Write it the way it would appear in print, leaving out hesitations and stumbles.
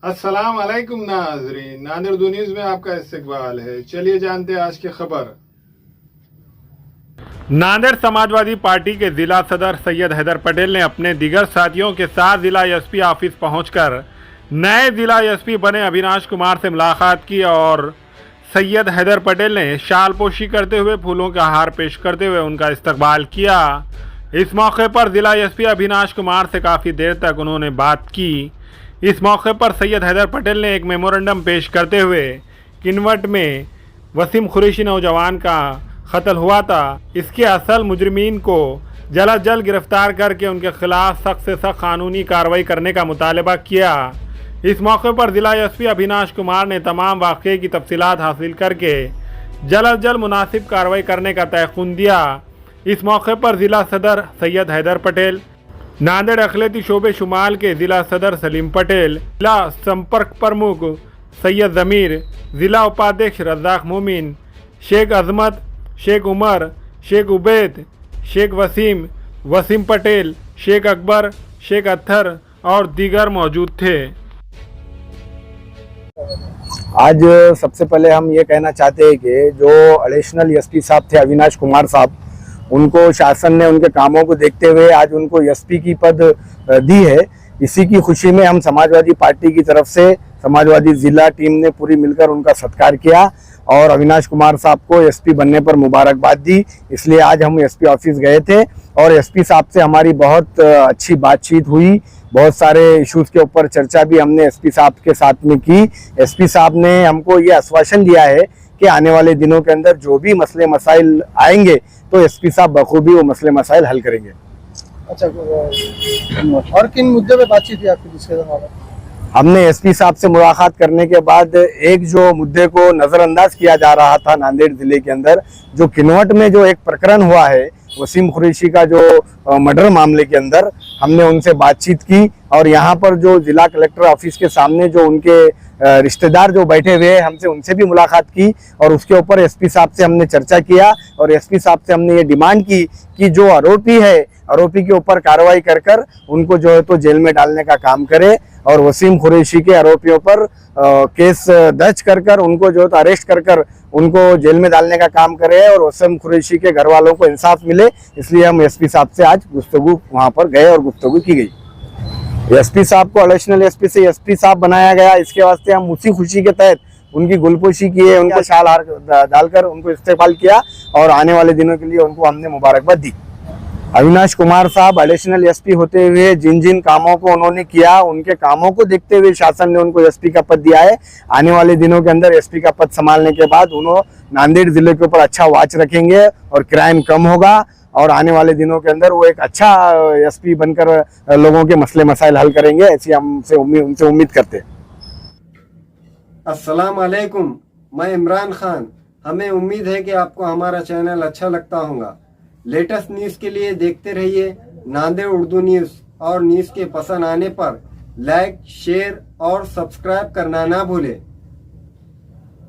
अस्सलाम वालेकुम नाज़रीन, नादिर उर्दू न्यूज़ में आपका इस्तकबाल है। चलिए जानते हैं आज की खबर। नांदेड़ समाजवादी पार्टी के जिला सदर सैयद हैदर पटेल ने अपने दीगर साथियों के साथ जिला एसपी ऑफिस पहुंचकर नए जिला एसपी बने अविनाश कुमार से मुलाकात की और सैयद हैदर पटेल ने शालपोशी करते हुए फूलों का हार पेश करते हुए उनका इस्तकबाल किया। इस मौके पर जिला एसपी अविनाश कुमार से काफ़ी देर तक उन्होंने बात की। इस मौके पर सैयद हैदर पटेल ने एक मेमोरेंडम पेश करते हुए किनवट में वसीम कुरैशी नौजवान का कत्ल हुआ था, इसके असल मुजरिमीन को जल्द अज जल्द गिरफ्तार करके उनके खिलाफ सख्त से सख्त कानूनी कार्रवाई करने का मुतालबा किया। इस मौके पर जिला एसपी अविनाश कुमार ने तमाम वाक़े की तफसीलात हासिल करके जल्द अज जल्द मुनासिब कार्रवाई करने का तयक़ुन दिया। इस मौके पर जिला सदर सैयद हैदर पटेल, नांदेड़ अखिलती शोबे शुमाल के ज़िला सदर सलीम पटेल, जिला संपर्क प्रमुख सैयद ज़मीर, ज़िला उपाध्यक्ष रज़ाक मोमिन, शेख अजमत, शेख उमर, शेख उबैद, शेख वसीम पटेल, शेख अकबर, शेख अत्थर और दीगर मौजूद थे। आज सबसे पहले हम ये कहना चाहते हैं कि जो एडिशनल एसपी साहब थे अविनाश कुमार साहब, उनको शासन ने उनके कामों को देखते हुए आज उनको एसपी की पद दी है। इसी की खुशी में हम समाजवादी पार्टी की तरफ से समाजवादी जिला टीम ने पूरी मिलकर उनका सत्कार किया और अविनाश कुमार साहब को एसपी बनने पर मुबारकबाद दी। इसलिए आज हम एसपी ऑफिस गए थे और एसपी साहब से हमारी बहुत अच्छी बातचीत हुई। बहुत सारे इश्यूज के ऊपर चर्चा भी हमने एसपी साहब के साथ में की। एसपी साहब ने हमको ये आश्वासन दिया है कि आने वाले दिनों के अंदर जो भी मसले मसाइल आएंगे तो एसपी साहब बखूबी वो मसले मसाइल हल करेंगे। अच्छा, और किन मुद्दे पे बातचीत हुई आपकी? जिसके हमने एसपी साहब से मुलाकात करने के बाद एक जो मुद्दे को नज़रअंदाज किया जा रहा था नांदेड़ जिले के अंदर, जो किनवट में जो एक प्रकरण हुआ है वसीम कुरैशी का जो मर्डर मामले के अंदर, हमने उनसे बातचीत की और यहाँ पर जो जिला कलेक्टर ऑफिस के सामने जो उनके रिश्तेदार जो बैठे हुए हैं, हमसे उनसे भी मुलाकात की और उसके ऊपर एसपी साहब से हमने चर्चा किया और एसपी साहब से हमने ये डिमांड की कि जो आरोपी है, आरोपी के ऊपर कार्रवाई कर कर उनको जो है तो जेल में डालने का काम करे और वसीम कुरैशी के आरोपियों पर केस दर्ज कर कर उनको जो है तो अरेस्ट कर कर उनको जेल में डालने का काम करे और वसीम कुरैशी के घर वालों को इंसाफ मिले। इसलिए हम एसपी साहब से आज गुफ्तगू वहाँ पर गए और गुफ्तगू की गई। एसपी साहब को एडिशनल एसपी से एसपी साहब बनाया गया, इसके वास्ते हम उसी खुशी के तहत उनकी गुलपोशी किए, उनको शाल हार डालकर उनको इस्तेमाल किया और आने वाले दिनों के लिए उनको हमने मुबारकबाद दी। अविनाश कुमार साहब एडिशनल एसपी होते हुए जिन जिन कामों को उन्होंने किया, उनके कामों को देखते हुए शासन ने उनको एसपी का पद दिया है। आने वाले दिनों के अंदर एसपी का पद संभालने के बाद उन्होंने नांदेड़ जिले के ऊपर अच्छा वाच रखेंगे और क्राइम कम होगा और आने वाले दिनों के अंदर वो एक अच्छा एसपी बनकर लोगों के मसले मसाइल हल करेंगे, ऐसी हमसे उनसे उम्मीद करते हैं। अस्सलाम वालेकुम, मैं इमरान खान। हमें उम्मीद है कि आपको हमारा चैनल अच्छा लगता होगा। लेटेस्ट न्यूज़ के लिए देखते रहिए नांदेड़ उर्दू न्यूज़ और न्यूज़ के पसंद आने पर लाइक, शेयर और सब्सक्राइब करना ना भूलें।